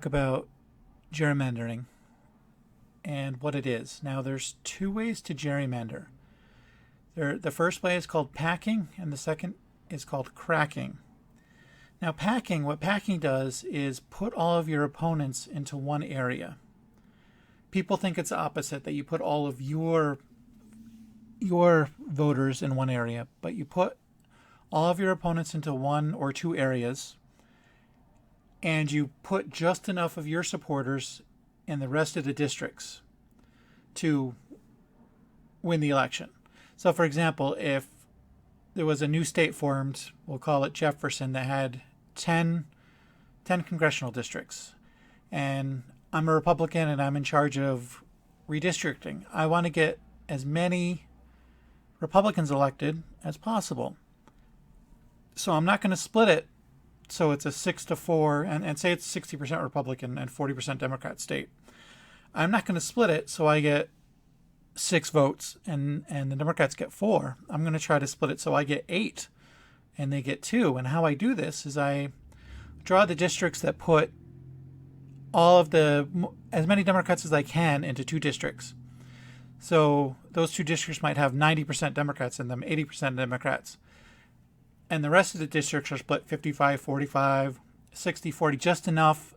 talk about gerrymandering and what it is. Now, there's two ways to gerrymander. The first way is called packing, and the second is called cracking. Now, what packing does is put all of your opponents into one area. People think it's the opposite, that you put all of your voters in one area, but you put all of your opponents into one or two areas, and you put just enough of your supporters in the rest of the districts to win the election. So, for example, if there was a new state formed, we'll call it Jefferson, that had 10 congressional districts, and I'm a Republican and I'm in charge of redistricting. I want to get as many Republicans elected as possible. So I'm not going to split it so it's a 6-4 and say it's 60% Republican and 40% Democrat state. I'm not going to split it so I get 6 votes and the Democrats get 4. I'm going to try to split it so I get 8 and they get 2. And how I do this is I draw the districts that put as many Democrats as I can into 2 districts. So those 2 districts might have 90% Democrats in them, 80% Democrats. And the rest of the districts are split 55-45, 60-40, just enough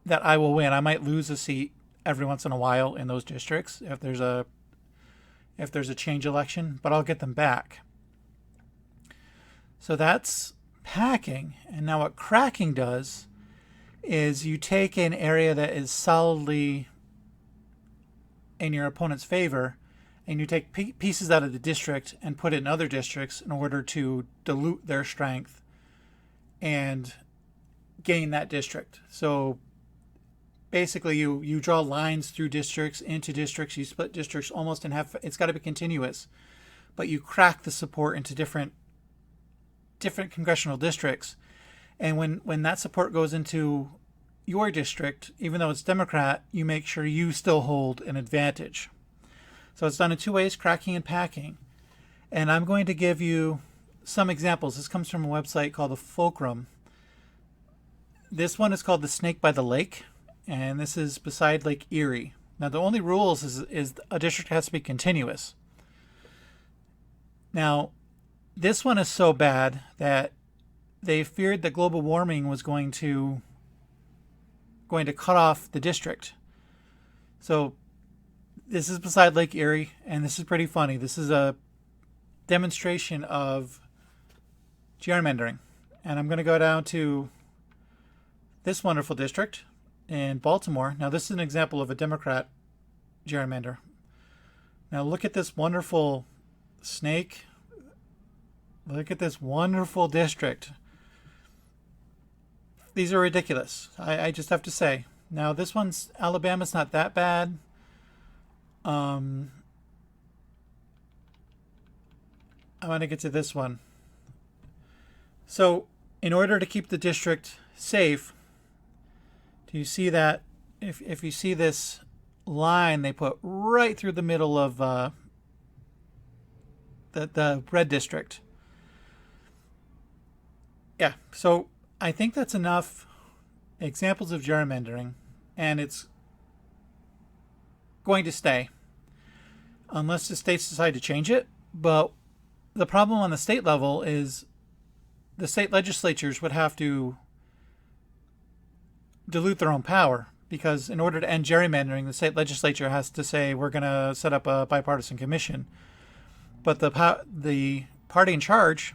that I will win. I might lose a seat every once in a while in those districts if there's a change election, but I'll get them back. So that's packing. And now what cracking does is you take an area that is solidly in your opponent's favor, and you take pieces out of the district and put it in other districts in order to dilute their strength and gain that district. So basically you draw lines through districts into districts. You split districts almost in half. It's got to be continuous, but you crack the support into different congressional districts. And when that support goes into your district, even though it's Democrat, you make sure you still hold an advantage. So it's done in 2 ways, cracking and packing. And I'm going to give you some examples. This comes from a website called the Fulcrum. This one is called the Snake by the Lake, and this is beside Lake Erie. Now, the only rules is a district has to be continuous. Now, this one is so bad that they feared that global warming was going to cut off the district. So this is beside Lake Erie, and this is pretty funny. This is a demonstration of gerrymandering. And I'm going to go down to this wonderful district in Baltimore. Now, this is an example of a Democrat gerrymander. Now, look at this wonderful snake. Look at this wonderful district. These are ridiculous. I just have to say. Now, this one's Alabama's not that bad. I want to get to this one. So, in order to keep the district safe, do you see that? If you see this line they put right through the middle of the red district. Yeah, so I think that's enough examples of gerrymandering, and it's going to stay unless the states decide to change it. But the problem on the state level is the state legislatures would have to dilute their own power, because in order to end gerrymandering, the state legislature has to say we're going to set up a bipartisan commission. But the party in charge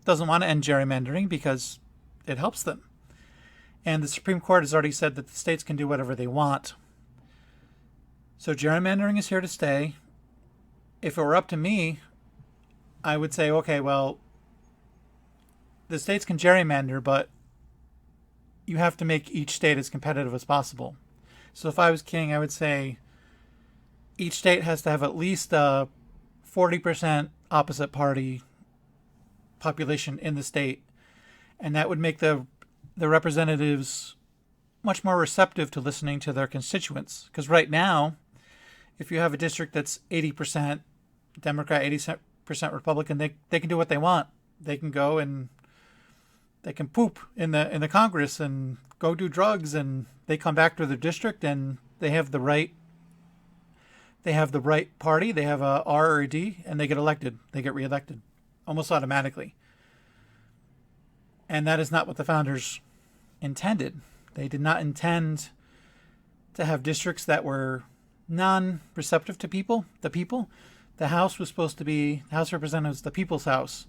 doesn't want to end gerrymandering because it helps them. And the Supreme Court has already said that the states can do whatever they want. So gerrymandering is here to stay. If it were up to me, I would say, okay, well, the states can gerrymander, but you have to make each state as competitive as possible. So if I was king, I would say each state has to have at least a 40% opposite party population in the state. And that would make the representatives much more receptive to listening to their constituents. Because right now, if you have a district that's 80% Democrat, 80% Republican, they can do what they want. They can go and poop in the Congress and go do drugs, and they come back to their district and they have the right party, they have a R or a D, and they get elected. They get reelected almost automatically. And that is not what the founders intended. They did not intend to have districts that were non-receptive to people, the people. The House was supposed to be, the House of Representatives, the people's house.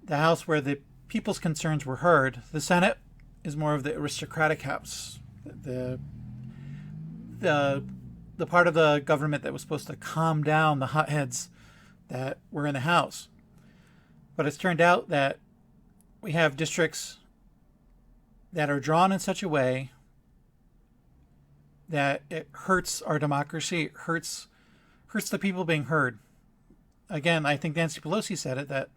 The house where the people's concerns were heard. The Senate is more of the aristocratic house. The part of the government that was supposed to calm down the hotheads that were in the House. But it's turned out that we have districts that are drawn in such a way that it hurts our democracy, it hurts the people being heard. Again, I think Nancy Pelosi said it, that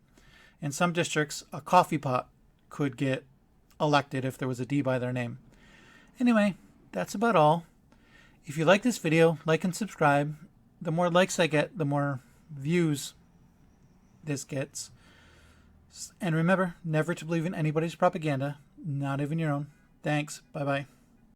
in some districts, a coffee pot could get elected if there was a D by their name. Anyway, that's about all. If you like this video, like and subscribe. The more likes I get, the more views this gets. And remember, never to believe in anybody's propaganda, not even your own. Thanks. Bye-bye.